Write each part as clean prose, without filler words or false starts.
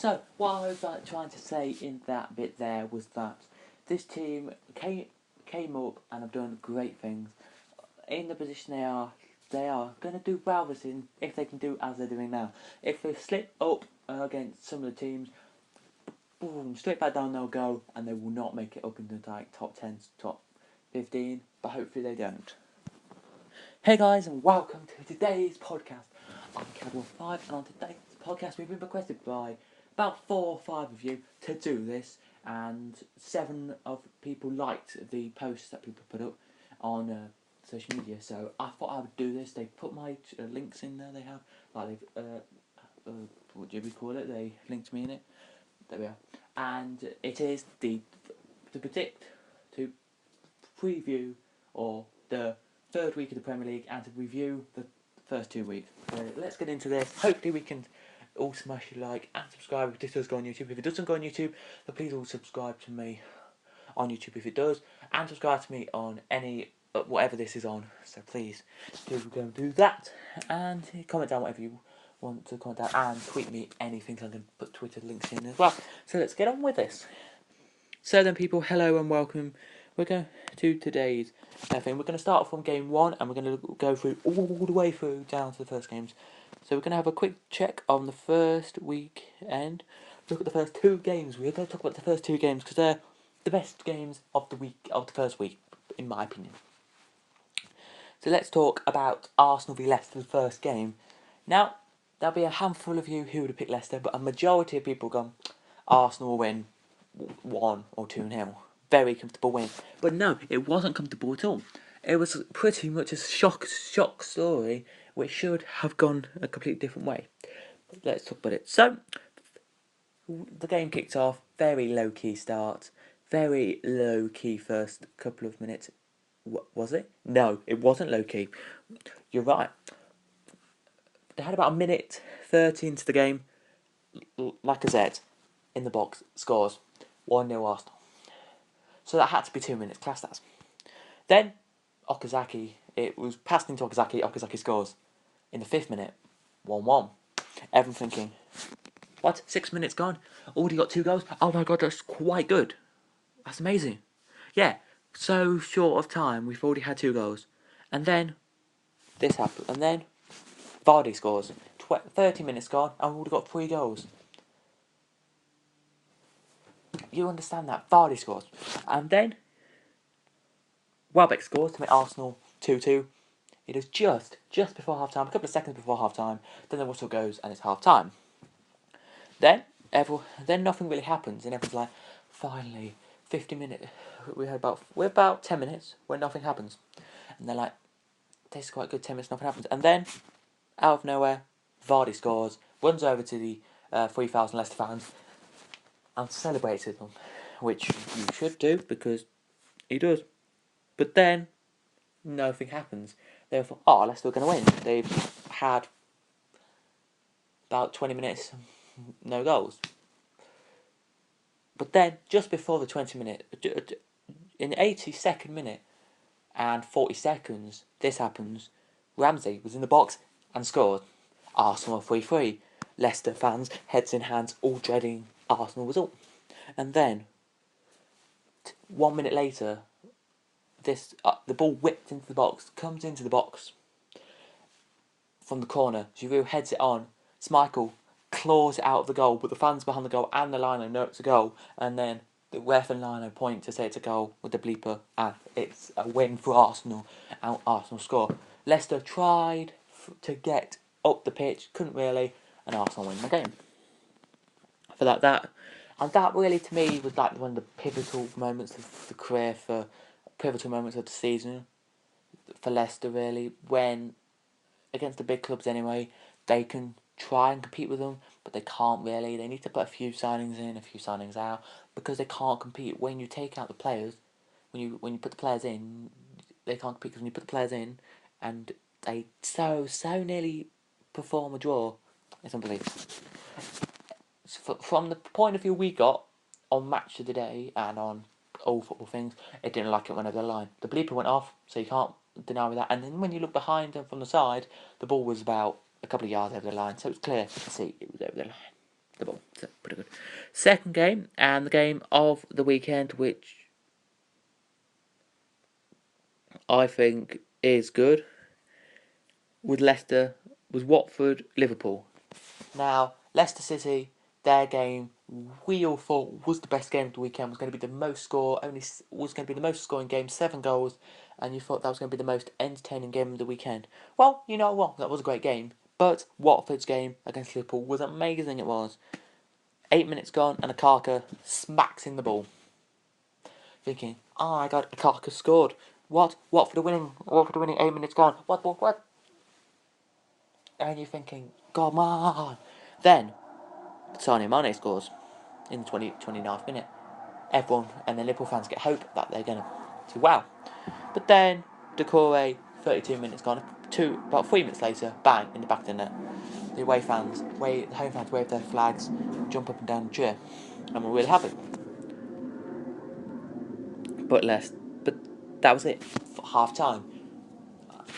So, what I was trying to say in that bit there was that this team came up and have done great things. In the position they are going to do well this season if they can do as they're doing now. If they slip up against some of the teams, boom, straight back down they'll go, and they will not make it up into top 10, top 15, but hopefully they don't. Hey guys, and welcome to today's podcast. I'm Cadwell5, and on today's podcast we've been requested by about 4 or 5 of you to do this, and 7 of people liked the posts that people put up on social media, so I thought I would do this. They put my links in there, they have, like they've, what do we call it, they linked me in it, there we are, and it is to preview, or the third week of the Premier League, and to review the first 2 weeks. So let's get into this. Hopefully we can all smash a like and subscribe if this does go on YouTube. If it doesn't go on YouTube, then please all subscribe to me on YouTube if it does, and subscribe to me on any whatever this is on. So please do go and do that, and comment down whatever you want to comment down, and tweet me anything. So I'm going to put Twitter links in as well. So let's get on with this. So then, people, hello and welcome. We're going to today's thing. We're going to start from game 1, and we're going to go through all the way through down to the first games. So we're going to have a quick check on the first weekend. Look at the first 2 games. We're going to talk about the first 2 games because they're the best games of the first week, in my opinion. So let's talk about Arsenal v Leicester, the first game. Now, there'll be a handful of you who would have picked Leicester, but a majority of people gone, Arsenal will win 1 or 2-0. Very comfortable win. But no, it wasn't comfortable at all. It was pretty much a shock story, which should have gone a completely different way. Let's talk about it. So, the game kicked off, very low-key start, very low-key first couple of minutes. Was it? No, it wasn't low-key. You're right. They had about a minute 30 into the game. Lacazette, in the box, scores 1-0 Arsenal. So that had to be 2 minutes, class that. Then, Okazaki, it was passed into Okazaki scores. In the 5th minute, 1-1. Everyone thinking, what, 6 minutes gone? Already got 2 goals? Oh my god, that's quite good. That's amazing. Yeah, so short of time, we've already had 2 goals. And then, this happened. And then, Vardy scores. 30 minutes gone, and we've already got 3 goals. You understand that? Vardy scores. And then, Welbeck scores to make Arsenal 2-2. It is just before half-time, a couple of seconds before half-time. Then the whistle goes and it's half-time. Then nothing really happens, and everyone's like, finally, 50 minutes. We're about 10 minutes where nothing happens. And they're like, this is quite good, 10 minutes, nothing happens. And then, out of nowhere, Vardy scores, runs over to the 3,000 Leicester fans, and celebrates with them, which you should do, because he does. But then, nothing happens. They thought, oh, Leicester are going to win. They've had about 20 minutes, no goals. But then, just before the 20 minute, in the 82nd minute and 40 seconds, this happens. Ramsey was in the box and scored. Arsenal 3-3. Leicester fans, heads in hands, all dreading Arsenal result. And then, 1 minute later, the ball whipped into the box, comes into the box from the corner. Giroud heads it on. Schmeichel claws it out of the goal, but the fans behind the goal and the lino know it's a goal, and then the ref and lino point to say it's a goal with the bleeper, and it's a win for Arsenal, and Arsenal score. Leicester tried to get up the pitch, couldn't really, and Arsenal win the game. For that really to me was like one of the pivotal moments of the career, for pivotal moments of the season for Leicester, really, when against the big clubs anyway, they can try and compete with them, but they can't really. They need to put a few signings in, a few signings out, because they can't compete. When you take out the players, when you put the players in, they can't compete, because when you put the players in, and they so nearly perform a draw, it's unbelievable. So from the point of view we got on Match of the Day and on all football things, it didn't like it went over the line. The bleeper went off, so you can't deny that. And then when you look behind and from the side, the ball was about a couple of yards over the line, so it was clear to see it was over the line. the ball. So, pretty good. Second game, and the game of the weekend, which I think is good, was Watford, Liverpool. Now, Leicester City, their game, we all thought was the best game of the weekend, was going to be the most scoring game, 7 goals, and you thought that was going to be the most entertaining game of the weekend. Well, you know what, that was a great game, but Watford's game against Liverpool was amazing, it was. 8 minutes gone, and Akaka smacks in the ball. Thinking, oh my god, Akaka scored. What? Watford are winning, 8 minutes gone. What? And you're thinking, come on. Then, Sadio Mane scores in the 29th minute. Everyone and the Liverpool fans get hope that they're going to do well. But then, Decore, 32 minutes gone, about 3 minutes later, bang, in the back of the net. The home fans wave their flags, jump up and down and cheer. And we're really happy. But that was it for half time.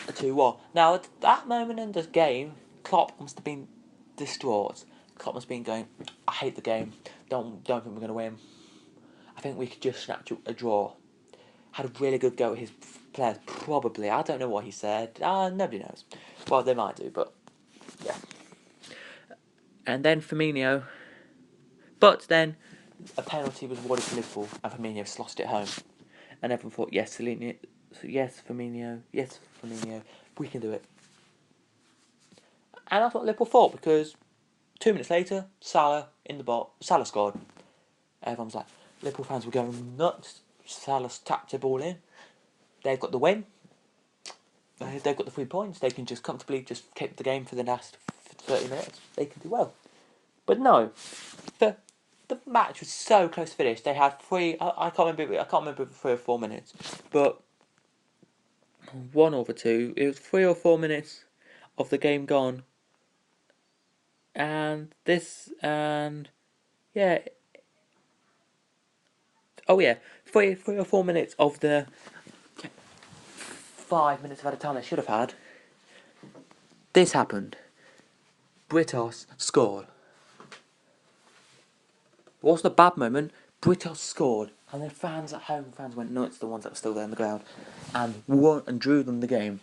A 2-1. Now, at that moment in the game, Klopp must have been distraught. Klopp must have been going, I hate the game. Don't think we're going to win. I think we could just snatch a draw. Had a really good go at his players, probably. I don't know what he said. Nobody knows. Well, they might do, but yeah. And then Firmino. But then a penalty was awarded to Liverpool, and Firmino sloshed it home. And everyone thought, yes, Firmino, we can do it. And that's what Liverpool thought, because 2 minutes later, Salah scored. Everyone was like, Liverpool fans were going nuts. Salah's tapped the ball in. They've got the win. They've got the 3 points. They can just comfortably just keep the game for the last 30 minutes. They can do well. But no, the match was so close to finish. They had 3. I can't remember 3 or 4 minutes, but 1 over 2. It was 3 or 4 minutes of the game gone, and yeah. Oh yeah, 3 or 4 minutes of the 5 minutes of added time they should have had. This happened. Britos scored. It wasn't a bad moment. Britos scored, and the fans went nuts. The ones that were still there in the ground, and won and drew them the game.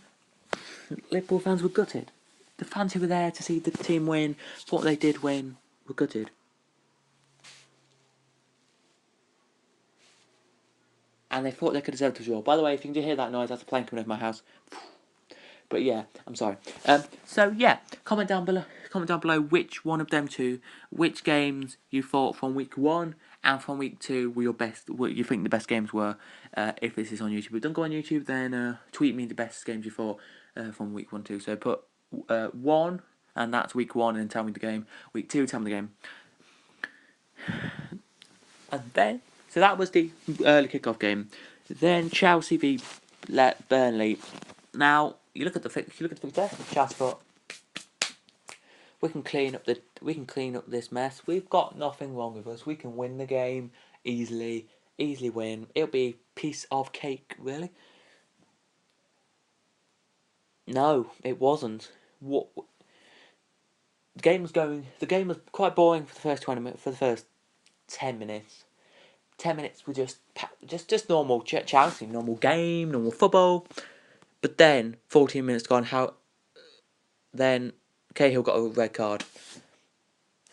Liverpool fans were gutted. The fans who were there to see the team win, thought they did win, were gutted. And they thought they could deserve to draw. By the way, if you can hear that noise, that's a plane coming over my house. But yeah, I'm sorry. So yeah, comment down below which one of them two, which games you thought from week 1 and from week 2 were your best. What you think the best games were. If this is on YouTube, if you don't go on YouTube, then tweet me the best games you thought from week 1 too. So put 1, and that's week 1, and tell me the game. Week 2, tell me the game. And then, so that was the early kickoff game. Then Chelsea v Burnley. Now you look at the fixture. Chelsea thought, we can clean up this mess. We've got nothing wrong with us. We can win the game easily win. It'll be a piece of cake, really. No, it wasn't. The game was quite boring for the first 20 minutes. For the first 10 minutes. 10 minutes were just normal Chelsea, normal game, normal football. But then 14 minutes gone. Then Cahill got a red card.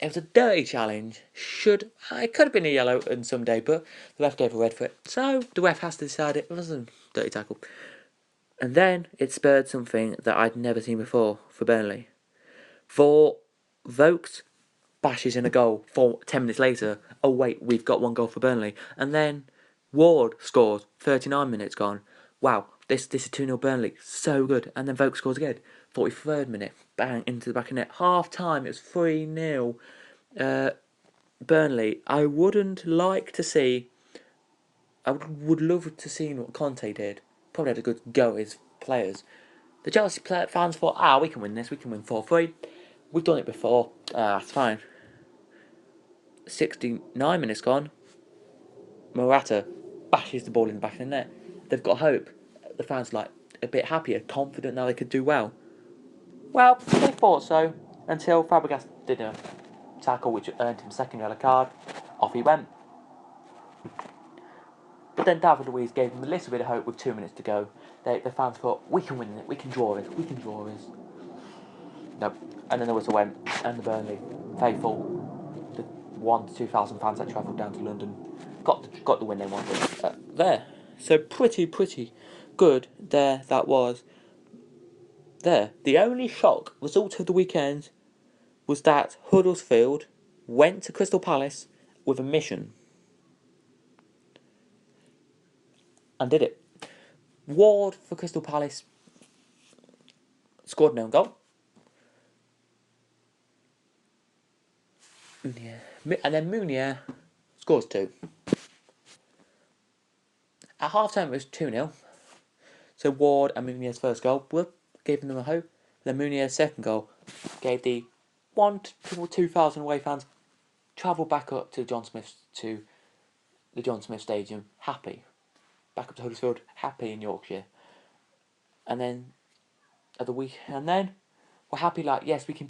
It was a dirty challenge. It could have been a yellow on some day, but the ref gave a red for it. So the ref has to decide it was a dirty tackle. And then it spurred something that I'd never seen before for Burnley. Vokes bashes in a goal 10 minutes later. Oh wait, we've got 1 goal for Burnley. And then Ward scores 39 minutes gone. Wow, this is 2-0 Burnley. So good. And then Vokes scores again. 43rd minute. Bang, into the back of the net. Half time, it was 3-0. Burnley. I would love to see what Conte did. Probably had a good go at his players. The Chelsea fans thought, we can win this. We can win 4-3. We've done it before. That's fine. 69 minutes gone. Morata bashes the ball in the back of the net. They've got hope. The fans are a bit happier, confident now they could do well. Well, they thought so until Fabregas did it. tackle, which earned him second yellow card. Off he went. But then David Luiz gave him a little bit of hope with 2 minutes to go. The fans thought, we can win it, we can draw it, we can draw this. Nope. And then the whistle went, and the Burnley faithful, the 1,000 to 2,000 fans that travelled down to London, got the win they wanted there. So pretty good there that was. There. The only shock result of the weekend was that Huddersfield went to Crystal Palace with a mission. And did it. Ward for Crystal Palace scored no goal. And then Mounier scores 2. At half time it was 2-0. So Ward and Mounier's first goal gave them a hope. Then Mounier's second goal gave the 1,000 to 2,000 away fans travel back up to the John Smith Stadium happy. Back up to Huddersfield happy in Yorkshire. And then we're happy like yes we can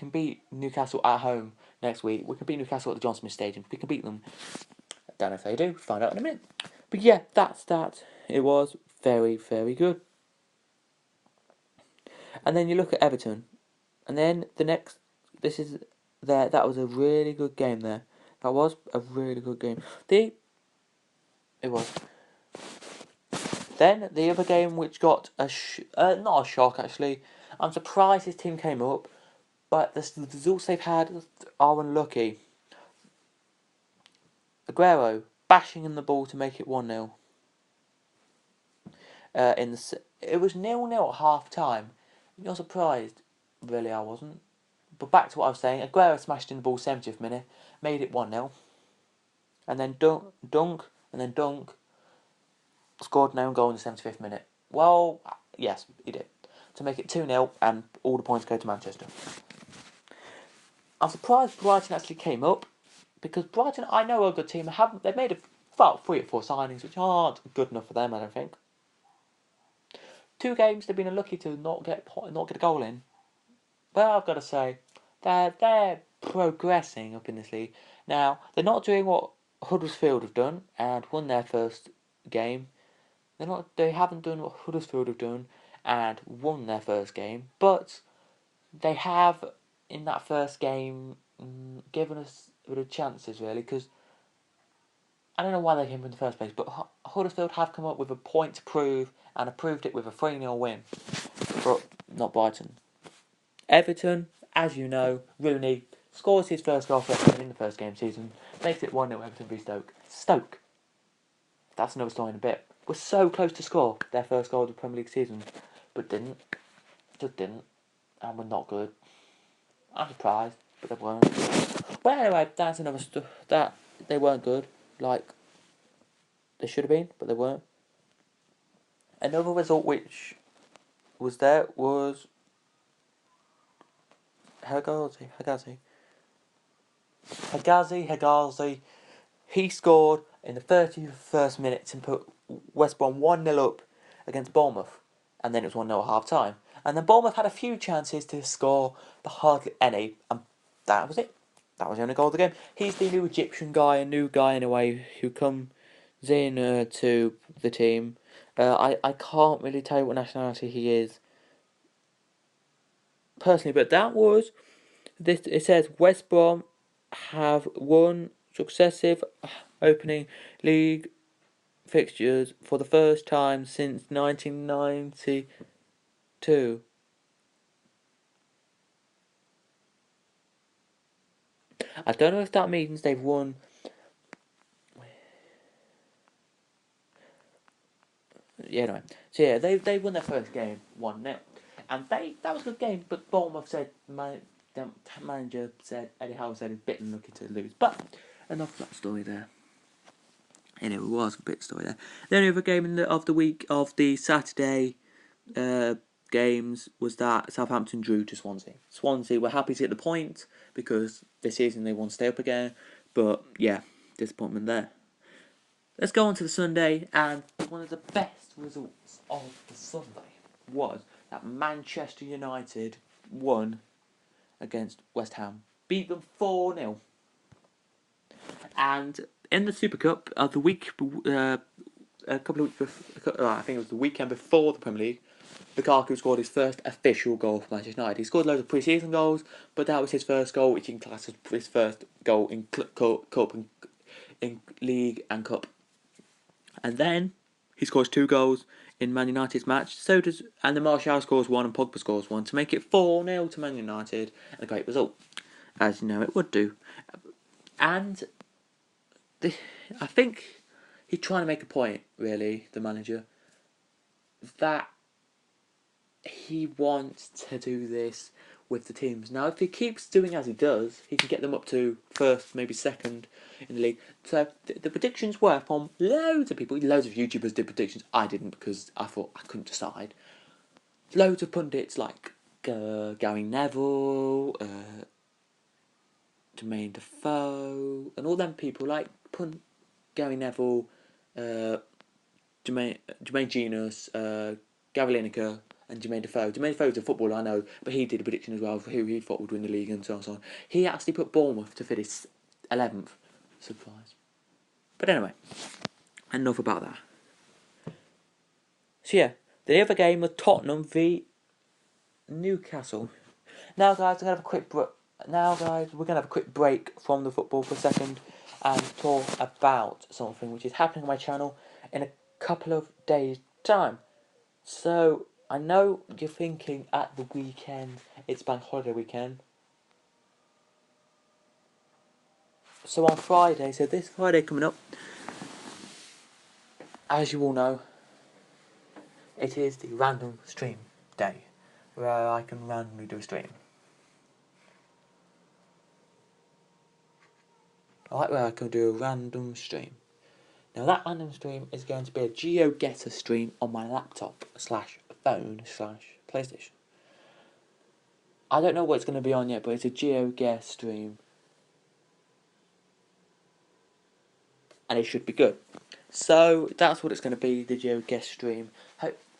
beat Newcastle at home next week. We can beat Newcastle at the John Smith Stadium. We can beat them. I don't know if they do. Find out in a minute. But yeah, that's that. It was very good. And then you look at Everton, and then the next. That was a really good game there. That was a really good game. It was. Then the other game, which got not a shock actually. I'm surprised his team came up, but the results they've had are unlucky. Aguero bashing in the ball to make it 1-0. It was 0-0 at half time. You're surprised? Really, I wasn't. But back to what I was saying. Aguero smashed in the ball 70th minute, made it 1-0, and then Dunk scored an own goal in the 75th minute. Well, yes, he did. To make it 2-0 and all the points go to Manchester. I'm surprised Brighton actually came up, because Brighton, I know, are a good team. They've made about 3 or 4 signings, which aren't good enough for them, I don't think. 2 games they've been unlucky to not get a goal in. But I've got to say, they're progressing up in this league. Now, they're not doing what Huddersfield have done and won their first game. They haven't done what Huddersfield have done and won their first game, but they have in that first game given us a bit of chances really, because I don't know why they came in the first place, but Huddersfield have come up with a point to prove and have proved it with a 3-0 win, but not Brighton. Everton, as you know, Rooney scores his first goal for Everton in the first game season, makes it 1-0 Everton v Stoke. That's another story in a bit. We're so close to score their first goal of the Premier League season, but didn't. Just didn't. And we're not good. I'm surprised, but they weren't. But anyway, that's another stuff. That they weren't good, like they should have been, but they weren't. Another result which was there was Hegazi. He scored in the 31st minute to put West Brom 1-0 up against Bournemouth, and then it was 1-0 at half time. And then Bournemouth had a few chances to score, but hardly any, and that was it. That was the only goal of the game. He's the new Egyptian guy, a new guy in a way, who comes in to the team. I can't really tell you what nationality he is personally, but that was this. It says West Brom have won successive opening league fixtures for the first time since 1992. I don't know if that means they've won. Yeah, no. So yeah, they won their first game 1-0, and that was a good game. But Bournemouth said the manager said Eddie Howe said he's a bit unlucky to lose. But enough of that story there. Anyway, it was a bit story there. The only other game of the week of the Saturday games was that Southampton drew to Swansea. Swansea were happy to get the point because this season they want to stay up again. But yeah, disappointment there. Let's go on to the Sunday, and one of the best results of the Sunday was that Manchester United won against West Ham beat them 4-0. And in the Super Cup, the week, a couple of weeks before, I think it was the weekend before the Premier League, Lukaku scored his first official goal for Manchester United. He scored loads of pre-season goals, but that was his first goal, which you can class as his first goal in cup and in league and cup. And then he scores 2 goals in Man United's match. And then Martial scores 1 and Pogba scores 1 to make it 4-0 to Man United. A great result, as you know it would do. And I think he's trying to make a point, really, the manager, that he wants to do this with the teams. Now, if he keeps doing as he does, he can get them up to first, maybe second in the league. So the predictions were from loads of people. Loads of YouTubers did predictions. I didn't because I thought I couldn't decide. Loads of pundits like Gary Neville, Jermaine Defoe, and all them people like Gary Neville, Jermaine Genius, Gary Lineker, and Jermaine Defoe. Jermaine Defoe's a footballer, I know, but he did a prediction as well for who he thought would win the league and so on and so on. He actually put Bournemouth to finish 11th. Surprise. But anyway, enough about that. So yeah, the other game was Tottenham v Newcastle. Now guys, we're gonna have a quick break from the football for a second and talk about something which is happening on my channel in a couple of days' time. So I know you're thinking at the weekend, it's bank holiday weekend. So on Friday, so this Friday coming up, as you all know, it is the random stream day, where I can randomly do a stream. Right, where I can do a random stream. Now that random stream is going to be a GeoGetter stream on my laptop / phone / PlayStation. I don't know what it's going to be on yet, but it's a GeoGuess stream. And it should be good. So that's what it's going to be, the GeoGuess stream.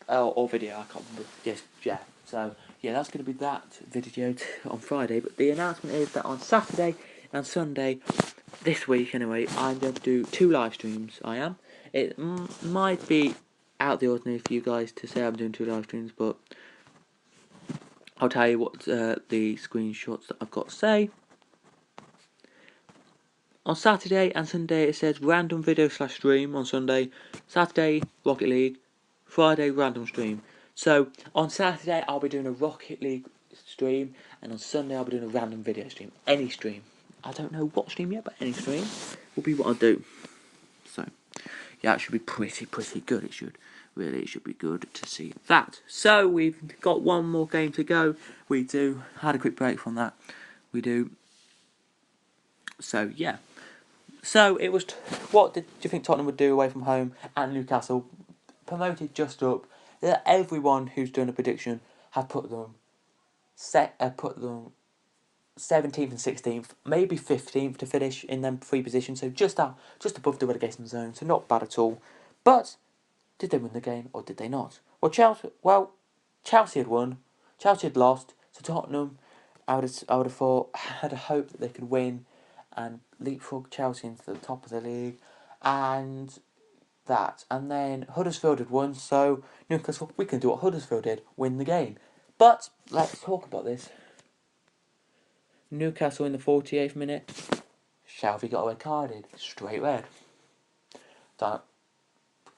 Or video, I can't remember. Yes, yeah. So yeah, that's going to be that video on Friday. But the announcement is that on Saturday and Sunday, this week anyway, I'm going to do 2 live streams. I am. It might be out the ordinary for you guys to say I'm doing 2 live streams, but I'll tell you what the screenshots that I've got to say. On Saturday and Sunday it says random video / stream on Sunday. Saturday, Rocket League. Friday, random stream. So on Saturday I'll be doing a Rocket League stream, and on Sunday I'll be doing a random video stream. Any stream. I don't know what stream yet, but any stream will be what I'll do. So yeah, it should be pretty good. It should be good to see that. So we've got one more game to go. We do. Had a quick break from that. We do. So yeah. So it was. What did you think Tottenham would do away from home and Newcastle? Promoted just up. Everyone who's done a prediction have put them 17th and 16th, maybe 15th to finish in them 3 positions. So just above the relegation zone. So not bad at all. But did they win the game or did they not? Well, Chelsea had won. Chelsea had lost. So Tottenham, I would have thought, had a hope that they could win and leapfrog Chelsea into the top of the league, and then Huddersfield had won, so Newcastle, we can do what Huddersfield did, win the game. But let's talk about this. Newcastle in the 48th minute, Shelby got red carded, straight red.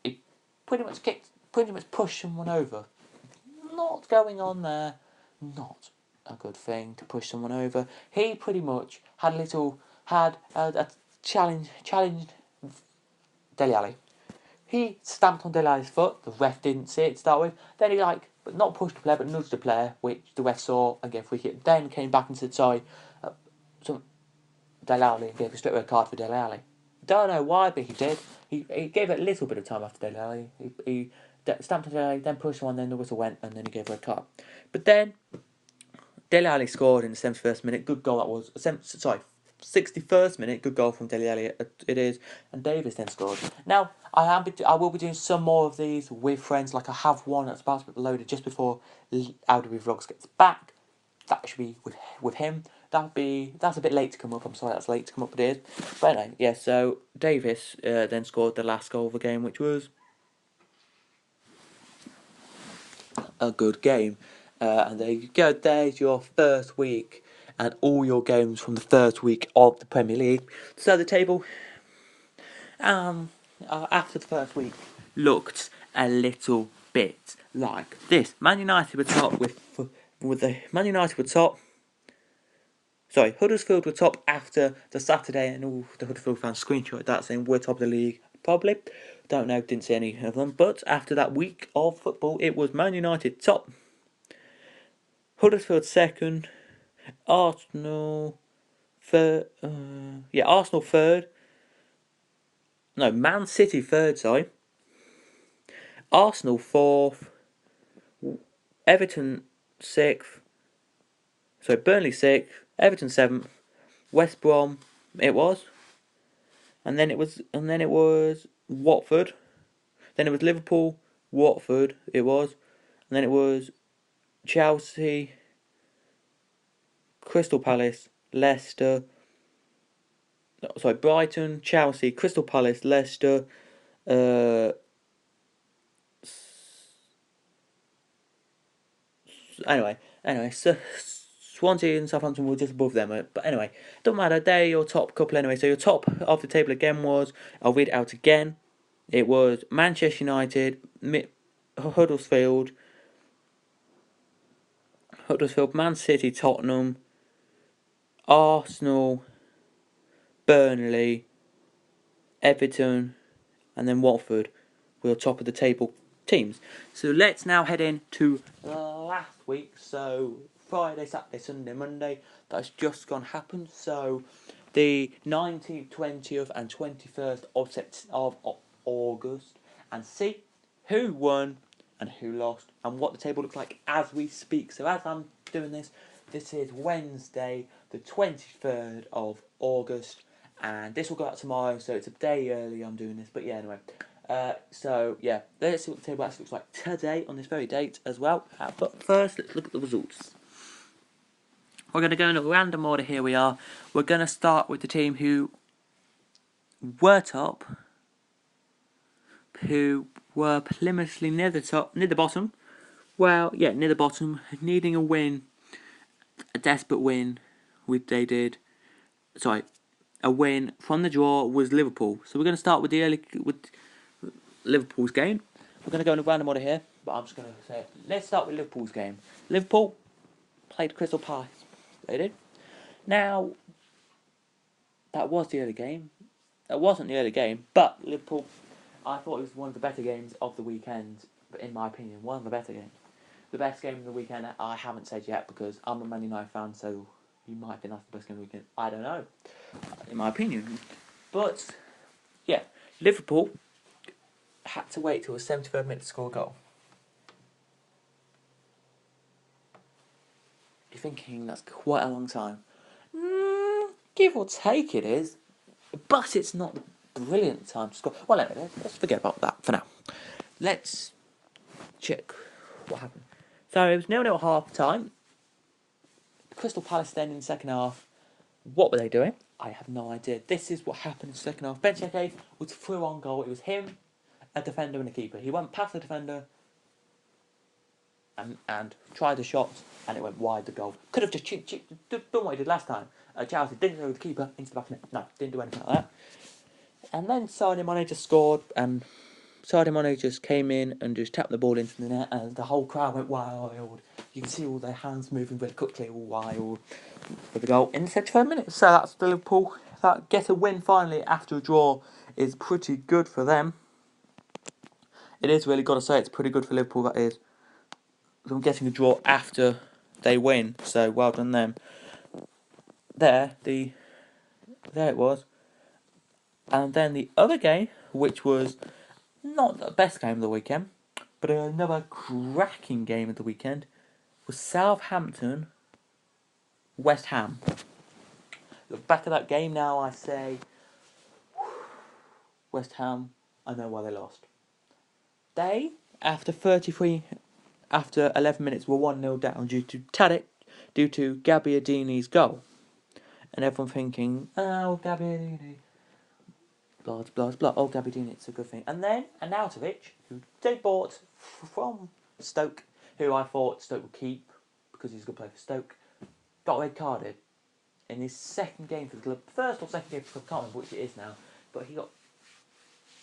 He pretty much pushed someone over. Not going on there, not a good thing to push someone over. He pretty much had a challenge Dele Alli. He stamped on Dele Alli's foot. The ref didn't see it to start with. Then he but not pushed the player, but nudged the player, which the ref saw and gave a free kick. Then came back and said sorry. Dele Alli gave a straight red card for Dele Alli. Don't know why, but he did. He gave it a little bit of time after Dele Alli. He stamped on Dele Alli, then pushed one, then the whistle went, and then he gave a red card. But then Dele Alli scored in the 71st minute. Good goal that was. 61st minute, good goal from Dele Alli, it is, and Davis then scored. Now, I will be doing some more of these with friends, like I have one that's about to be loaded just before Aldi Vlogs gets back. That should be with him. that's a bit late to come up. I'm sorry, that's late to come up, but it is. But anyway, yeah. So Davis then scored the last goal of the game, which was a good game. And there you go. There's your first week and all your games from the first week of the Premier League. So the table, after the first week, looked a little bit like this. Man United were top with the Man United were top. Sorry, Huddersfield were top after the Saturday, and all the Huddersfield fans screenshot that saying we're top of the league. Probably, don't know, didn't see any of them. But after that week of football, it was Man United top, Huddersfield second, Arsenal third. Arsenal third. No, Man City third. Sorry, Arsenal fourth, Everton sixth. So Burnley sixth, Everton seventh, West Brom it was, and then it was Watford, then it was Liverpool, Watford it was, and then it was Chelsea, Crystal Palace, Leicester. Sorry, Brighton, Chelsea, Crystal Palace, Leicester. Anyway, so Swansea and Southampton were just above them. But anyway, don't matter. They're your top couple anyway. So your top of the table again was, I'll read it out again. It was Manchester United, Huddersfield, Man City, Tottenham, Arsenal, Burnley, Everton, and then Watford were top of the table teams. So let's now head into last week. So Friday, Saturday, Sunday, Monday. That's just gone happen. So the 19th, 20th, and 21st of August, and see who won and who lost and what the table looks like as we speak. So as I'm doing this, this is Wednesday, the 23rd of August, and this will go out tomorrow. So it's a day early. I'm doing this, but yeah, anyway. So yeah, let's see what the table actually looks like today on this very date as well. But first, let's look at the results. We're going to go in a random order. Here we are. We're going to start with the team who were top, who were preliminarily near the bottom. Well, yeah, near the bottom, needing a win, a desperate win, a win from the draw was Liverpool. So we're going to start with Liverpool's game. We're going to go in a random order here, but I'm just going to say it. Let's start with Liverpool's game. Liverpool played Crystal Palace. They did. Now, that was the early game. That wasn't the early game, but Liverpool, I thought it was one of the better games of the weekend, but in my opinion, one of the better games. The best game of the weekend, I haven't said yet because I'm a Man United fan, so you might think that's the best game of the weekend. I don't know, in my opinion. But, yeah, Liverpool had to wait till the 73rd minute to score a goal. You're thinking that's quite a long time. Give or take it is, but it's not the brilliant time to score. Well, anyway, let's forget about that for now. Let's check what happened. So it was 0-0 at half time. Crystal Palace then in the second half. What were they doing? I have no idea. This is what happened in the second half. Ben Cheke was through on goal. It was him, a defender, and a keeper. He went past the defender and tried a shot, and it went wide the goal. Could have just done what he did last time. Chelsea didn't go with the keeper into the back of it. No, didn't do anything like that. And then Sadio Mane just scored, and Sadio Mane just came in and just tapped the ball into the net, and the whole crowd went wild. You can see all their hands moving very quickly, all wild, for the goal in the 75 minutes. So that's the Liverpool. That get a win finally after a draw is pretty good for them. It is really, got to say, it's pretty good for Liverpool, that is. Them getting a draw after they win, so well done them. There it was. And then the other game, which was not the best game of the weekend, but another cracking game of the weekend, was Southampton, West Ham. Look back at that game now, I say, West Ham, I know why they lost. They, after 11 minutes, were 1-0 down due to Gabbiadini's goal. and everyone thinking, oh, Gabbiadini, blah, blah, blah, oh, Gabbiadini, it's a good thing. And then, Arnautovic, who they bought from Stoke, who I thought Stoke would keep, because he's a good player for Stoke, got red carded in his second game for the club. First or second game for the club, I can't remember which it is now, but he got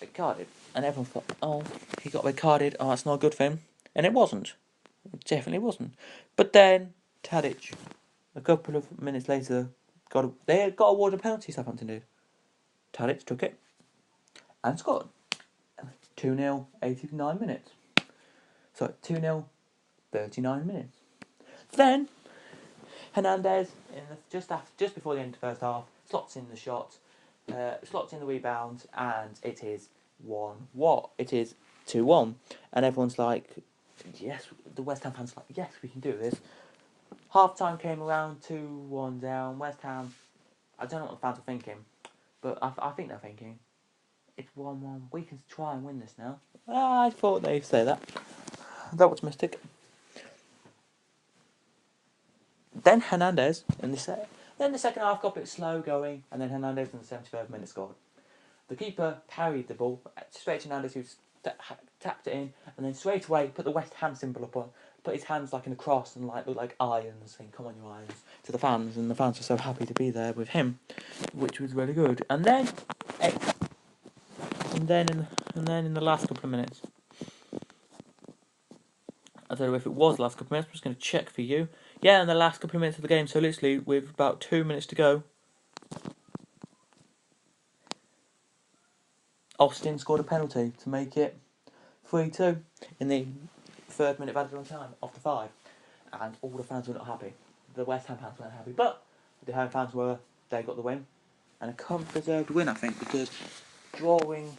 red carded. And everyone thought, oh, he got red carded, oh, that's not good for him. And it wasn't. It definitely wasn't. But then, Tadic, a couple of minutes later, they got awarded a penalty, Southampton did. Tadic took it and scored. 2-0, 89 minutes. So 2-0, 39 minutes. Then Hernandez, just before the end of the first half, slots in the shot, slots in the rebound, and it is 1-1. It is 2-1, and everyone's like, yes. The West Ham fans are like, yes, we can do this. Half time came around, 2-1 down. West Ham, I don't know what the fans are thinking, but I think they're thinking, it's 1-1. We can try and win this now. I thought they'd say that. That was mystic. Then Hernandez then the second half got a bit slow going, and then Hernandez in the 73rd minute scored. The keeper parried the ball straight to Hernandez, who tapped it in, and then straight away put the West Ham symbol up on, put his hands like in a cross and like looked like irons, saying "Come on, you irons" to the fans, and the fans were so happy to be there with him, which was really good. And then in the last couple of minutes, I don't know if it was the last couple of minutes. I'm just going to check for you. Yeah, in the last couple of minutes of the game, so literally with about 2 minutes to go, Austin scored a penalty to make it 3-2 in the 3rd minute of added on time after 5, and all the fans were not happy. The West Ham fans weren't happy, but the home fans were. They got the win, and a deserved win, I think, because drawing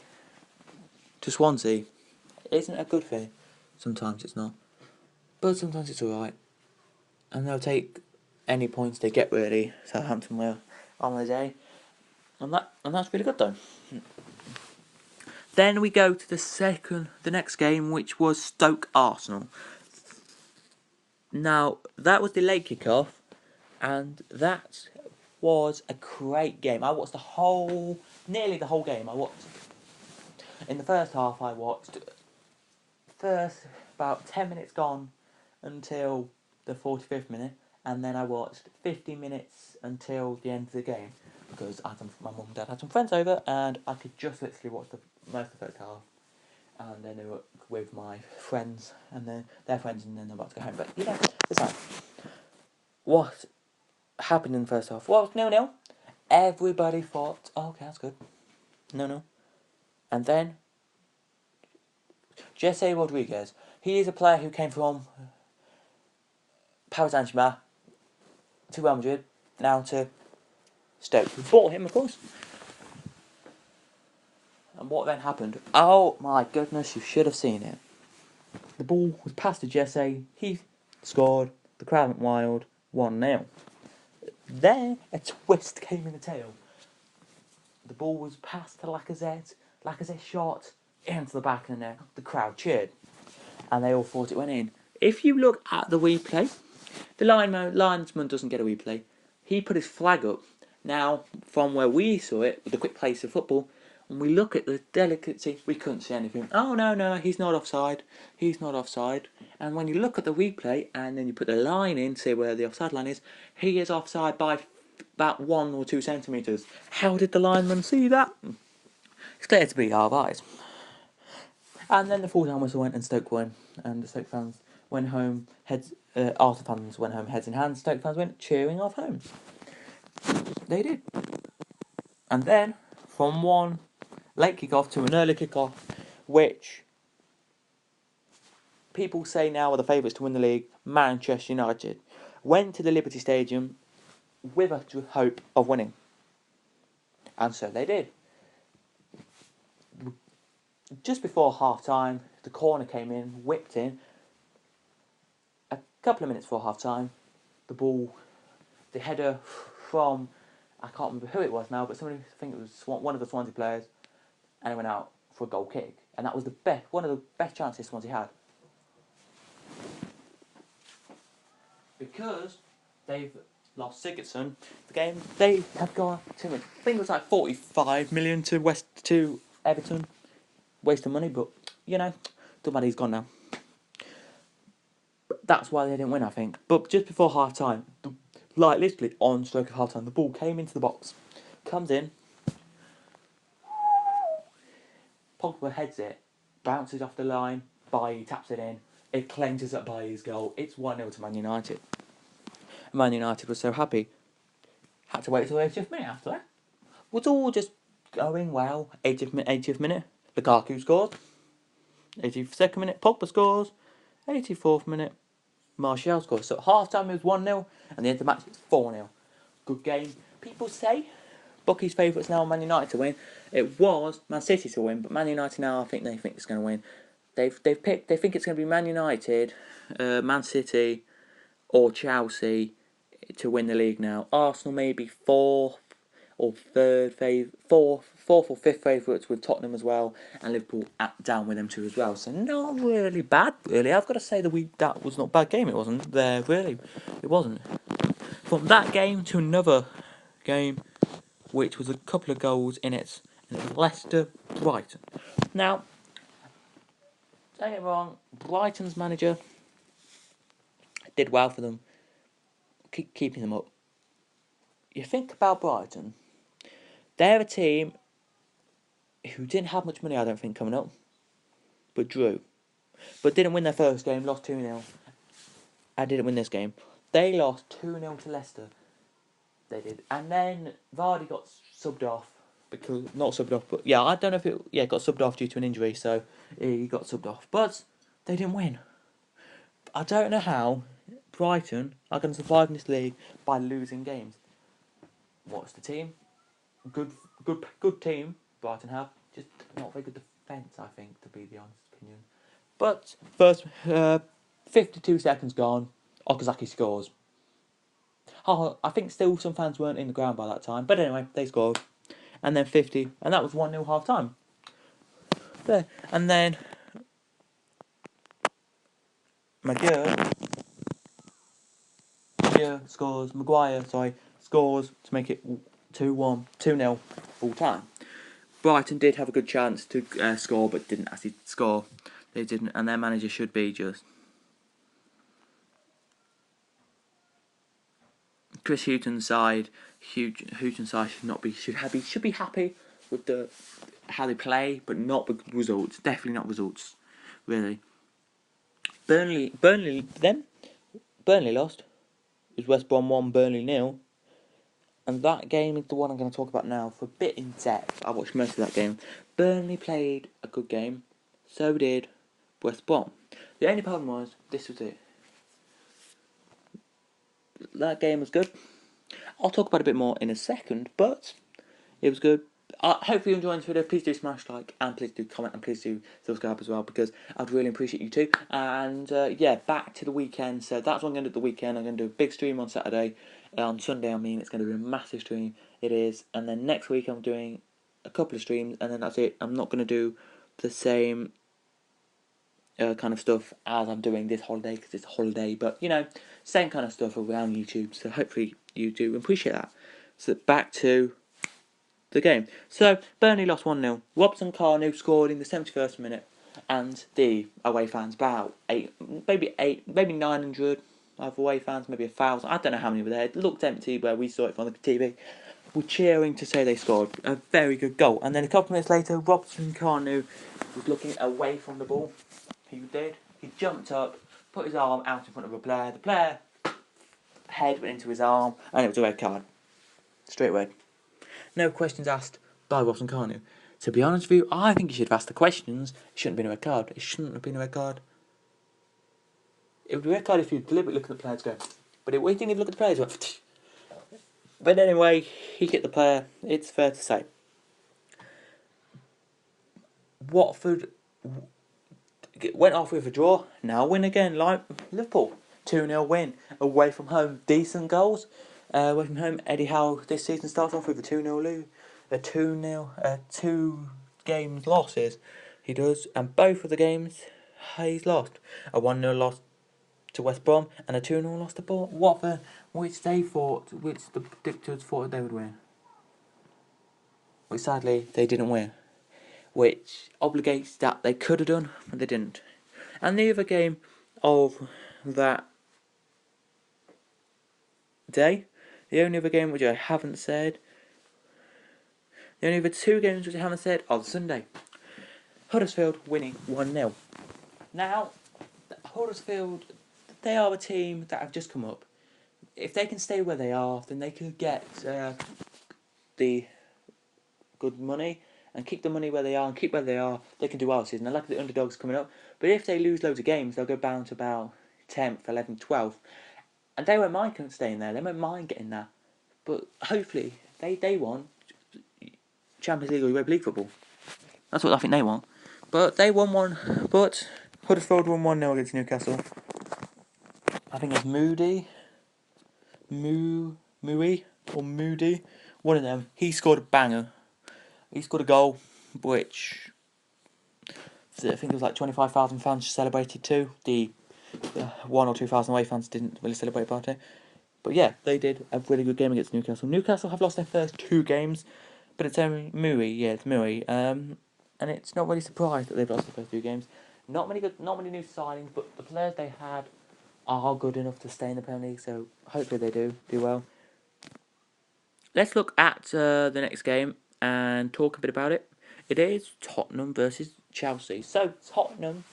to Swansea isn't a good thing. Sometimes it's not, but sometimes it's alright, and they'll take any points they get. Really, Southampton will on the day, and that's really good though. Then we go to the next game, which was Stoke Arsenal. Now, that was the late kickoff, and that was a great game. I watched nearly the whole game. In the first half, I watched first about 10 minutes gone until the 45th minute, and then I watched 50 minutes until the end of the game, because my mum and dad had some friends over, and I could just literally watch most of the first half, and then they were with my friends, and then their friends, and then they're about to go home. But it's like, what happened in the first half? Well, 0-0. Everybody thought, oh, okay, that's good. No. And then Jesse Rodriguez, he is a player who came from Paris Saint-Germain to Real Madrid, now to Stoke. We bought him, of course. And what then happened? Oh my goodness, you should have seen it. The ball was passed to Jesse, he scored, the crowd went wild, 1-0. Then a twist came in the tail. The ball was passed to Lacazette, Lacazette shot into the back of the net, the crowd cheered, and they all thought it went in. If you look at the replay, the linesman doesn't get a replay. He put his flag up. Now, from where we saw it, with the quick pace of football, when we look at the delicacy, we couldn't see anything. Oh, no, he's not offside. He's not offside. And when you look at the replay, and then you put the line in, see where the offside line is, he is offside by about 1 or 2 centimetres. How did the lineman see that? It's clear to be our eyes. And then the full-time whistle went and Stoke won. And the Stoke fans went home, Arsenal fans went home heads in hands. Stoke fans went cheering off home. They did. And then, from one late kick-off to an early kick-off, which people say now are the favourites to win the league, Manchester United went to the Liberty Stadium with a hope of winning. And so they did. Just before half-time, the corner came in, whipped in. A couple of minutes before half-time, the header from, I can't remember who it was now, but I think it was one of the Swansea players, and it went out for a goal kick. And that was one of the best chances Swansea had. Because they've lost Sigurdsson, the game they have gone too much. I think it was like 45 million to Everton, waste of money. But you know, doesn't matter. He's gone now. That's why they didn't win, I think. But just before half time, like literally on stroke of half time, the ball came into the box, comes in, Pogba heads it, bounces off the line, Bailly taps it in, it clenches up Bailly's goal. It's 1-0 to Man United. Man United was so happy. Had to wait till the 80th minute after that. Was all just going well. 80th minute, Lukaku scores. 82nd minute, Pogba scores. 84th minute, Martial scores. So at half time it was 1-0, and the end of the match it's 4-0. Good game. People say bookies' favourites now Man United to win. It was Man City to win, but Man United now I think they think it's going to win. They think it's going to be Man United, Man City, or Chelsea to win the league now. Arsenal maybe fourth or fourth or fifth favourites with Tottenham as well, and Liverpool down with them too as well. So not really bad, really. I've got to say that was not a bad game. It wasn't there really. It wasn't. From that game to another game, which was a couple of goals in it, and it was Leicester Brighton. Now, don't get me wrong, Brighton's manager did well for them, keeping them up. You think about Brighton, they're a team who didn't have much money, I don't think, coming up, but drew. But didn't win their first game, lost 2-0. And didn't win this game. They lost 2-0 to Leicester. They did. And then Vardy got subbed off. Not subbed off, but yeah, I don't know if it got subbed off due to an injury, so he got subbed off. But they didn't win. I don't know how Brighton are going to survive in this league by losing games. What's the team? Good team Brighton have. Just not very good defence, I think, to be the honest opinion. But first 52 seconds gone, Okazaki scores. Oh, I think still some fans weren't in the ground by that time. But anyway, they scored. And then 50, and that was 1-0 half time. There. And then Maguire scores to make it 2-0 full time. Brighton did have a good chance to score, but didn't actually score. They didn't, and their manager should be just Chris Hughton's side. Hughton's side should be happy with how they play, but not with results. Definitely not results, really. Burnley lost. It was West Brom 1, Burnley 0. And that game is the one I'm going to talk about now for a bit in depth. I watched most of that game. Burnley played a good game. So did West Brom. The only problem was, this was it. That game was good. I'll talk about it a bit more in a second, but it was good. Hopefully you're enjoying this video. Please do smash like, and please do comment, and please do subscribe as well, because I'd really appreciate you too. And back to the weekend. So that's what I'm going to do at the weekend. I'm going to do a big stream on Saturday. On Sunday, it's going to be a massive stream. It is. And then next week I'm doing a couple of streams, and then that's it. I'm not going to do the same kind of stuff as I'm doing this holiday, because it's a holiday, but same kind of stuff around YouTube. So hopefully you do appreciate that. So back to the game. So Burnley lost 1-0. Robson Carnu scored in the 71st minute, and the away fans, about maybe 900 of away fans, maybe 1,000. I don't know how many were there. It looked empty where we saw it from the TV. Were cheering to say they scored a very good goal. And then a couple of minutes later, Robson Carnu was looking away from the ball. He did. He jumped up, put his arm out in front of a player. The player head went into his arm, and it was a red card. Straight red. No questions asked by Robson Carnu. To be honest with you, I think he should have asked the questions. It shouldn't have been a red card. It shouldn't have been a red card. It would be a red card if you deliberately look at the players go. But he didn't even look at the players. Went. But anyway, he hit the player. It's fair to say. Watford went off with a draw. Now win again, like Liverpool. 2-0 win. Away from home. Decent goals. Away from home, Eddie Howe this season starts off with a 2-0 lose. A 2 games losses. He does. And both of the games he's lost. A 1-0 loss to West Brom, and a 2-0 loss to Watford, which the predictors thought they would win. Which sadly they didn't win. Which obligates that they could have done, but they didn't. And the other game of that day, the only other game which I haven't said, the only other two games which I haven't said are the Sunday. Huddersfield winning 1-0. Now, Huddersfield, they are a team that have just come up. If they can stay where they are, then they could get the good money and keep the money where they are and keep where they are. They can do well this season. I like the underdogs coming up. But if they lose loads of games, they'll go down to about 10th, 11th, 12th. And they won't mind staying there. They won't mind getting that. But hopefully, they want Champions League or Europa League football. That's what I think they want. But they won one. But Huddersfield won 1-0 against Newcastle. I think it's Moody. One of them. He scored a banger. He scored a goal, which I think it was like 25,000 fans celebrated too. The 1,000 or 2,000 away fans didn't really celebrate about it. But yeah, they did a really good game against Newcastle. Newcastle have lost their first 2 games, but it's only it's Murray. And it's not really surprised that they've lost the first 2 games. Not many new signings, but the players they had are good enough to stay in the Premier League, so hopefully they do well. Let's look at the next game and talk a bit about it. It is Tottenham versus Chelsea. So Tottenham,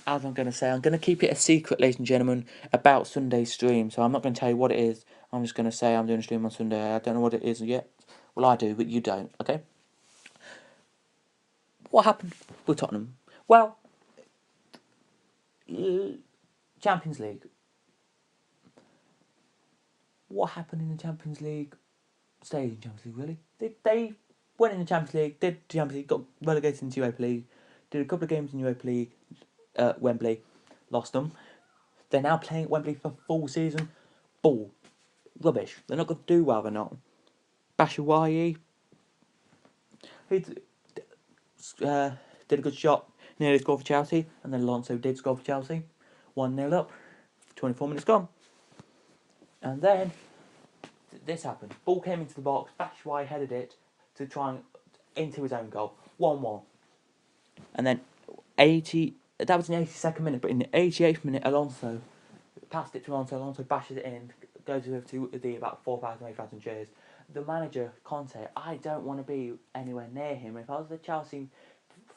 as I'm going to say, I'm going to keep it a secret, ladies and gentlemen, about Sunday's stream. So I'm not going to tell you what it is. I'm just going to say I'm doing a stream on Sunday. I don't know what it is yet. Well, I do, but you don't. Okay. What happened with Tottenham? Well, Champions League. What happened in the Champions League? Stayed in Champions League, really. They went in the Champions League, did the Champions League, got relegated into Europa League, did a couple of games in Europa League, Wembley, lost them. They're now playing at Wembley for full season. Ball. Rubbish. They're not going to do well, they're not. Bashawayi, he did a good shot, nearly scored for Chelsea, and then Alonso did score for Chelsea. 1-0 up, 24 minutes gone. And then this happened. Ball came into the box. Batshuayi headed it to try and into his own goal. 1-1. And then that was in the 82nd minute, but in the 88th minute, Alonso passed it to Alonso. Alonso bashes it in, goes over to the about 4,000, 8,000 chairs. The manager, Conte, I don't want to be anywhere near him. If I was a Chelsea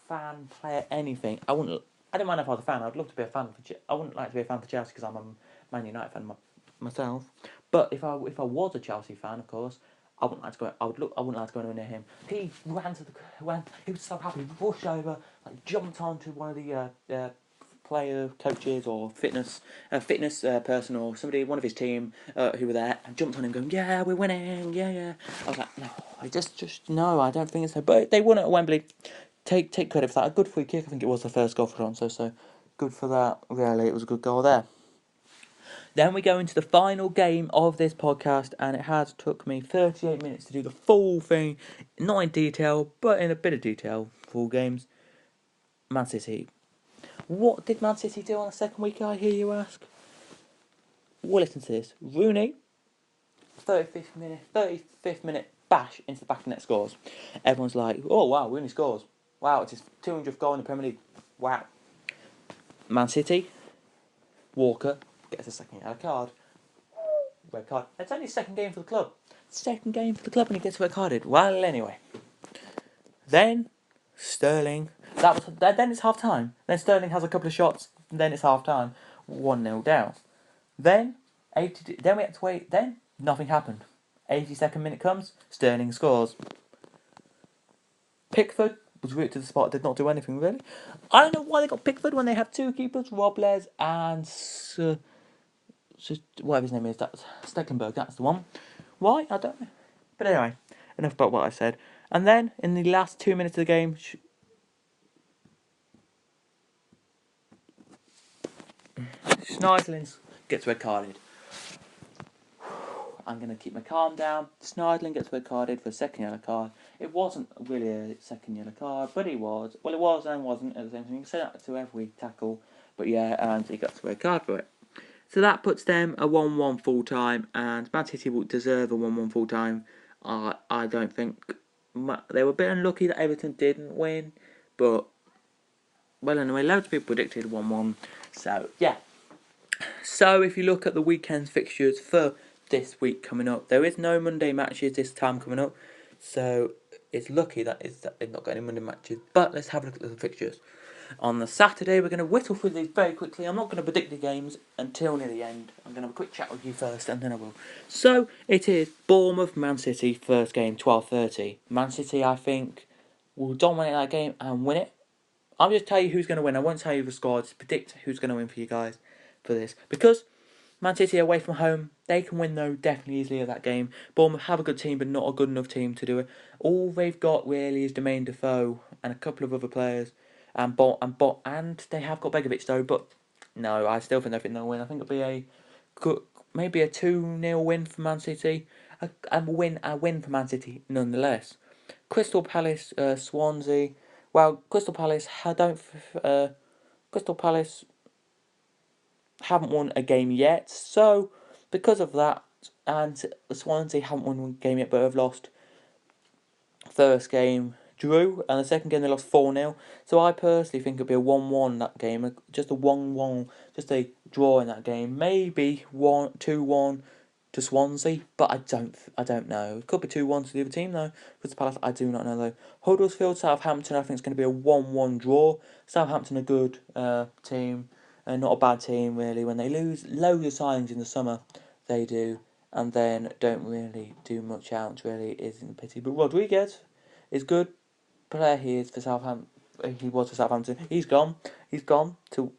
fan, player, anything, I don't mind if I was a fan. I'd love to be a fan I wouldn't like to be a fan for Chelsea because I'm a Man United fan myself. But if I was a Chelsea fan, of course, I wouldn't like to go. I wouldn't like to go anywhere near him. He he was so happy. He rushed over, jumped onto one of the player coaches or fitness person or somebody, one of his team who were there, and jumped on him, going, "Yeah, we're winning, yeah." I was like, no, I just no, I don't think so. But they won at Wembley. Take credit for that. A good free kick. I think it was the first goal for Alonso. So good for that. Really, it was a good goal there. Then we go into the final game of this podcast, and it has took me 38 minutes to do the full thing, not in detail, but in a bit of detail. Full games. Man City. What did Man City do on the second week, I hear you ask? Well, listen to this. Rooney, 35th minute bash into the back of net scores. Everyone's like, oh wow, Rooney scores. Wow, it's his 200th goal in the Premier League. Wow. Man City, Walker gets a second yellow card. Red card. It's only his second game for the club. Second game for the club and he gets red carded. Well, anyway. Then, Sterling. Then it's half time. Then Sterling has a couple of shots. Then it's half time. 1-0 down. Then we had to wait. Then nothing happened. 82nd minute comes. Sterling scores. Pickford was route to the spot. Did not do anything really. I don't know why they got Pickford when they have 2 keepers, Robles and whatever his name is. That's Stecklenburg. That's the one. Why? I don't know. But anyway, enough about what I said. And then in the last 2 minutes of the game, Schneidlin gets red carded. I'm going to keep my calm down. Schneidlin gets red carded for a second yellow card. It wasn't really a second yellow card, but it was. Well, it was and wasn't at the same time. You can say that to every tackle. But yeah, and he got a red card for it. So that puts them a 1-1 full time, and Man City will deserve a 1-1 full time. I don't think they were a bit unlucky that Everton didn't win, but well, anyway, loads of people predicted 1-1. So yeah. So if you look at the weekend's fixtures for this week coming up, there is no Monday matches this time coming up, so it's lucky that they've not got any Monday matches. But let's have a look at the fixtures. On the Saturday, we're going to whittle through these very quickly. I'm not going to predict the games until near the end. I'm going to have a quick chat with you first, and then I will. So, it is Bournemouth, Man City, first game, 12:30. Man City, I think, will dominate that game and win it. I'll just tell you who's going to win. I won't tell you the score. Just predict who's going to win for you guys for this. Because Man City away from home, they can win though definitely easily at that game. Bournemouth have a good team, but not a good enough team to do it. All they've got really is Jermaine Defoe and a couple of other players, and they have got Begovic though. But no, I still think they'll win. I think it'll be maybe a 2-0 win for Man City. A win for Man City nonetheless. Crystal Palace, Swansea. Well, Crystal Palace Crystal Palace haven't won a game yet, so because of that, and Swansea haven't won one game yet, but have lost first game, drew, and the second game they lost 4-0. So I personally think it'll be a 1-1 that game, just a 1-1, just a draw in that game. Maybe 2-1 to Swansea, but I don't know. It could be 2-1 to the other team though. Crystal Palace, I do not know though. Huddersfield, Southampton, I think it's going to be a 1-1 draw. Southampton a good team. Not a bad team really. When they lose loads of signings in the summer, they do, and then don't really do much else. Really, isn't a pity. But Rodriguez is good player. He is for Southampton. He was for Southampton. He's gone. He's gone to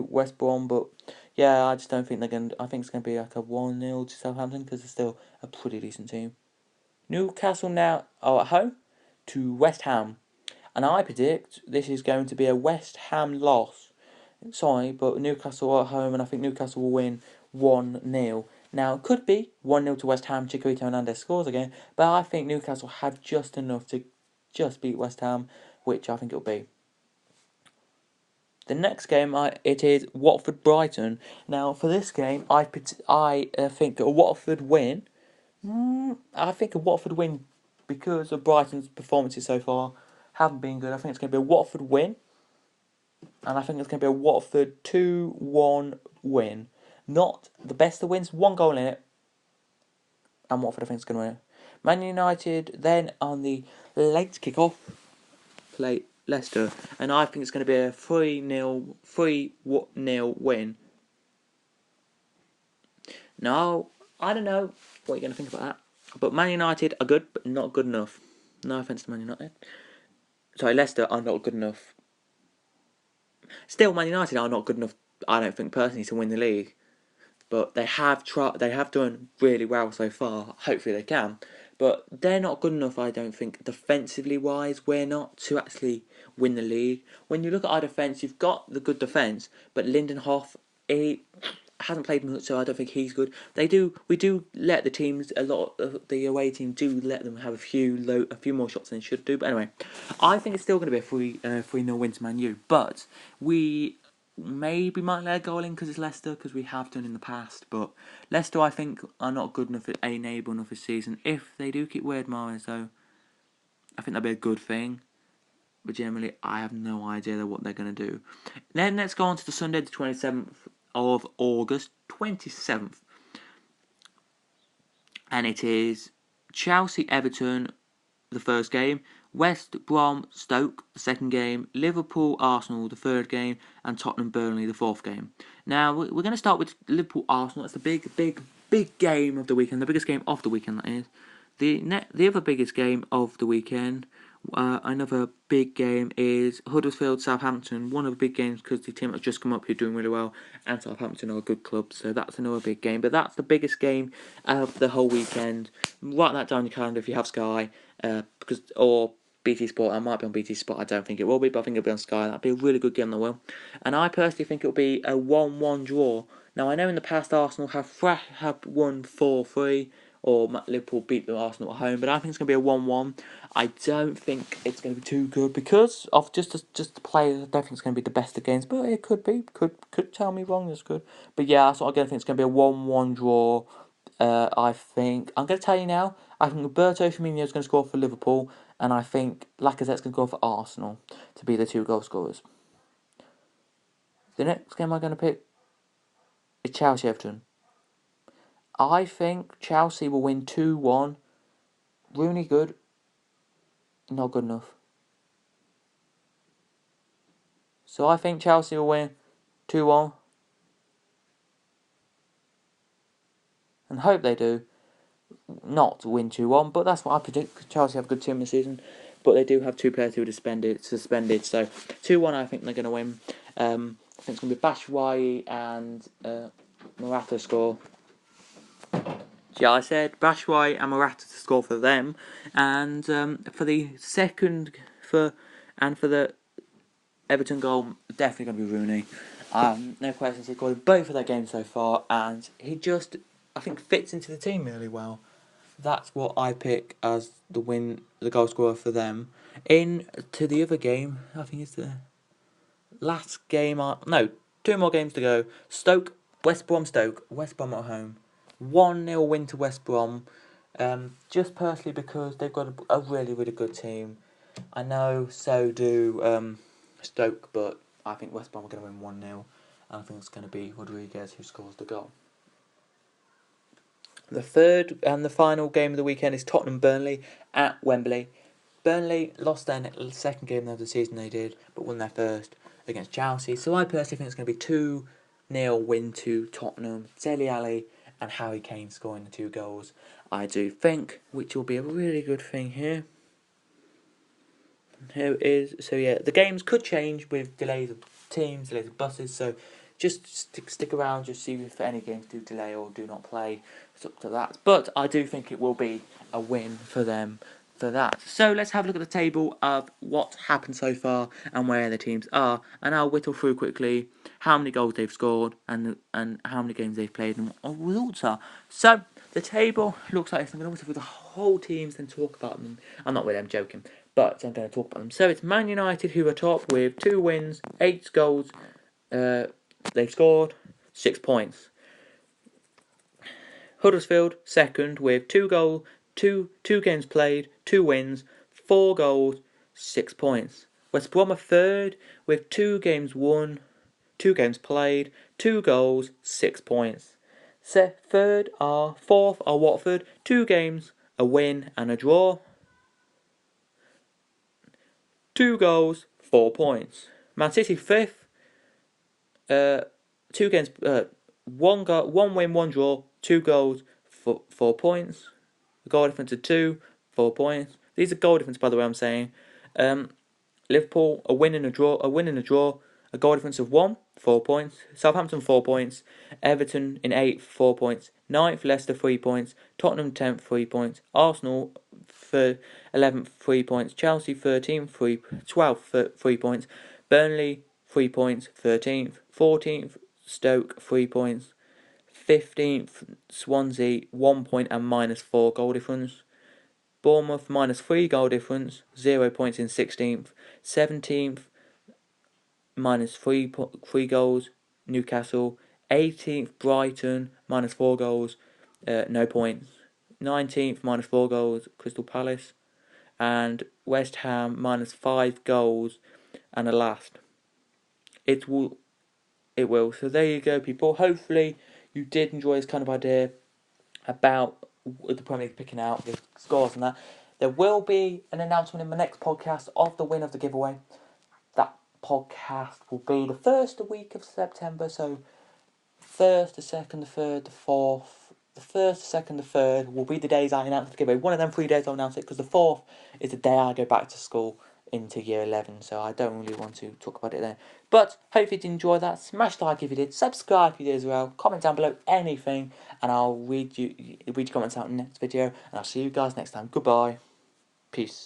West Brom. But yeah, I just don't think they're going. I think it's going to be like a 1-0 to Southampton because they're still a pretty decent team. Newcastle now are at home to West Ham, and I predict this is going to be a West Ham loss. Sorry, but Newcastle are at home, and I think Newcastle will win 1-0. Now, it could be 1-0 to West Ham, Chikorito Hernandez scores again, but I think Newcastle have just enough to just beat West Ham, which I think it'll be. The next game, it is Watford-Brighton. Now, for this game, I think a Watford win. I think a Watford win because of Brighton's performances so far haven't been good. I think it's going to be a Watford win. And I think it's going to be a Watford 2-1 win. Not the best of wins, one goal in it. And Watford I think is going to win it. Man United then on the late kick-off play Leicester. And I think it's going to be a 3-0 win. Now, I don't know what you're going to think about that. But Man United are good, but not good enough. No offence to Man United. Sorry, Leicester are not good enough. Still, Man United are not good enough, I don't think, personally, to win the league. But they have done really well so far. Hopefully they can. But they're not good enough, I don't think, defensively wise. We're not to actually win the league. When you look at our defence, you've got the good defence, but Lindenhoff, he hasn't played much, so I don't think he's good. We do let the teams, a lot of the away team do let them have a few more shots than they should do. But anyway, I think it's still going to be a 3-0 win to Man U. But we maybe might let a goal in because it's Leicester, because we have done in the past. But Leicester, I think, are not good enough, able enough this season. If they do keep Weird Mahrez, though, I think that'd be a good thing. But generally, I have no idea what they're going to do. Then let's go on to the Sunday, the 27th of August, 27th. And it is Chelsea-Everton, the first game, West Brom-Stoke, the second game, Liverpool-Arsenal, the third game, and Tottenham-Burnley, the fourth game. Now, we're going to start with Liverpool-Arsenal. That's the big game of the weekend, the biggest game of the weekend, that is. The other biggest game of the weekend, another big game, is Huddersfield-Southampton. One of the big games because the team that's just come up who are doing really well, and Southampton are a good club, so that's another big game. But that's the biggest game of the whole weekend. Write that down in your calendar if you have Sky, or BT Sport. I might be on BT Sport. I don't think it will be, but I think it'll be on Sky. That'll be a really good game, that will. And I personally think it'll be a 1-1 draw. Now I know in the past Arsenal have won 4-3 or Liverpool beat the Arsenal at home, but I think it's going to be a 1-1. I don't think it's going to be too good because of just the players. I don't think it's going to be the best of games, but it could be. Could tell me wrong. That's good. But yeah, so I think it's going to be a 1-1 draw. I think I'm going to tell you now. I think Roberto Firmino is going to score for Liverpool, and I think Lacazette's going to go for Arsenal to be the 2 goal scorers. The next game I'm going to pick is Chelsea Everton. I think Chelsea will win 2-1. Rooney good, not good enough. So I think Chelsea will win 2-1. And hope they do not win 2-1, but that's what I predict. Chelsea have a good team this season, but they do have 2 players who are suspended. So 2-1 I think they're going to win. I think it's going to be Batshuayi and Morata score. Yeah, I said Batshuayi and Morata to score for them, and for the Everton goal, definitely going to be Rooney. No questions. He scored both of their games so far, and he just, I think, fits into the team really well. That's what I pick as the goal scorer for them. To the other game, I think it's the last game. No, 2 more games to go. West Brom at home. 1-0 win to West Brom. Just personally because they've got a really, really good team. I know so do Stoke, but I think West Brom are going to win 1-0. And I think it's going to be Rodriguez who scores the goal. The third and the final game of the weekend is Tottenham-Burnley at Wembley. Burnley lost their second game of the season they did, but won their first against Chelsea. So I personally think it's going to be 2-0 win to Tottenham. Dele Alli and Harry Kane scoring the 2 goals. I do think, which will be a really good thing here. Here it is. So yeah, the games could change with delays of teams, delays of buses. So just stick around, just see if any games do delay or do not play. It's up to that. But I do think it will be a win for them for that. So let's have a look at the table of what happened so far and where the teams are, and I'll whittle through quickly how many goals they've scored and how many games they've played and what the results are. So the table looks like this. I'm going to whittle through the whole teams and talk about them. I'm not really, I'm joking, but I'm going to talk about them. So it's Man United who are top with 2 wins, 8 goals. They've scored 6 points. Huddersfield second with 2 games played, 2 wins, 4 goals, 6 points. West Brom are third with 2 games won, 2 games played, 2 goals, 6 points. Fourth are Watford, 2 games, a win and a draw, 2 goals, 4 points. Man City fifth, 2 games, 1 win, 1 draw, 2 goals, 4 points. A goal difference of 2, 4 points. These are goal difference, by the way. I'm saying. Liverpool a win and a draw, a goal difference of 1, 4 points. Southampton 4 points. Everton in 8th, 4 points. 9th, Leicester 3 points. Tottenham 10th, 3 points. Arsenal for 11th, 3 points. Chelsea 13th, 12th, 3 points. Burnley 3 points. 13th, 14th, Stoke 3 points. 15th, Swansea 1 point and -4 goal difference. Bournemouth -3 goal difference, 0 points in 16th. 17th, -3 goals, Newcastle. 18th, Brighton, -4 goals, no points. 19th, -4 goals, Crystal Palace. And West Ham, -5 goals, and a last. It will. So there you go, people. Hopefully you did enjoy this kind of idea about the Premier League picking out the scores and that. There will be an announcement in the next podcast of the win of the giveaway. That podcast will be the first week of September, so 1st, the 2nd, the 3rd, the 4th. The 1st, the 2nd, the 3rd will be the days I announce the giveaway. One of them 3 days I'll announce it, because the 4th is the day I go back to school into year 11, so I don't really want to talk about it then. But hopefully you did enjoy that. Smash the like if you did, subscribe if you did as well, comment down below anything, and I'll read your comments out in the next video, and I'll see you guys next time. Goodbye, peace.